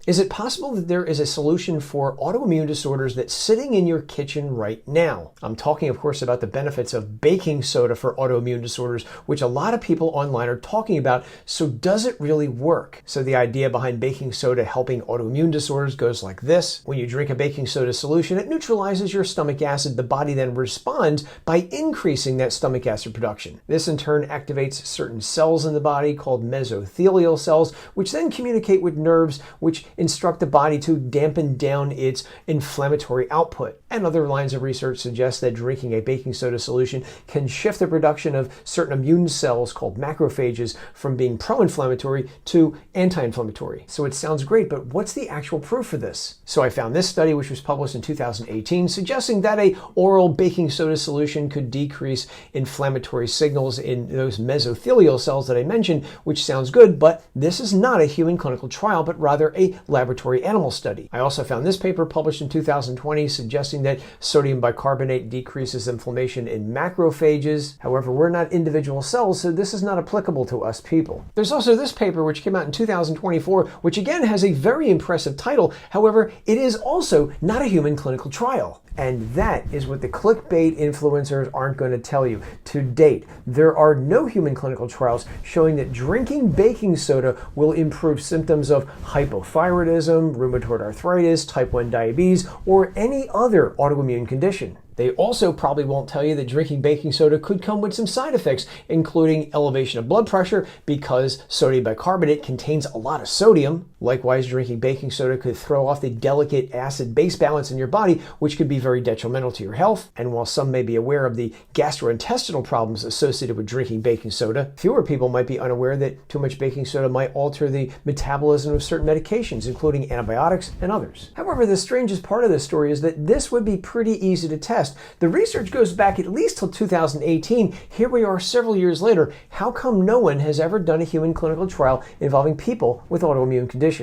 Is it possible that there is a solution for autoimmune disorders that's sitting in your kitchen right now? I'm talking, of course, about the benefits of baking soda for autoimmune disorders, which a lot of people online are talking about. So does it really work? So the idea behind baking soda helping autoimmune disorders goes like this. When you drink a baking soda solution, it neutralizes your stomach acid. The body then responds by increasing that stomach acid production. This in turn activates certain cells in the body called mesothelial cells, which then communicate with nerves, which instruct the body to dampen down its inflammatory output. And other lines of research suggest that drinking a baking soda solution can shift the production of certain immune cells called macrophages from being pro-inflammatory to anti-inflammatory. So it sounds great, but what's the actual proof for this? So I found this study, which was published in 2018, suggesting that a oral baking soda solution could decrease inflammatory signals in those mesothelial cells that I mentioned, which sounds good, but this is not a human clinical trial, but rather a laboratory animal study. I also found this paper published in 2020 suggesting that sodium bicarbonate decreases inflammation in macrophages. However, we're not individual cells, so this is not applicable to us people. There's also this paper which came out in 2024, which again has a very impressive title. However, it is also not a human clinical trial. And that is what the clickbait influencers aren't going to tell you. To date, there are no human clinical trials showing that drinking baking soda will improve symptoms of hypothyroidism, rheumatoid arthritis, type 1 diabetes, or any other autoimmune condition. They also probably won't tell you that drinking baking soda could come with some side effects, including elevation of blood pressure because sodium bicarbonate contains a lot of sodium. Likewise, drinking baking soda could throw off the delicate acid-base balance in your body, which could be very detrimental to your health. And while some may be aware of the gastrointestinal problems associated with drinking baking soda, fewer people might be unaware that too much baking soda might alter the metabolism of certain medications, including antibiotics and others. However, the strangest part of this story is that this would be pretty easy to test. The research goes back at least till 2018. Here we are several years later. How come no one has ever done a human clinical trial involving people with autoimmune conditions?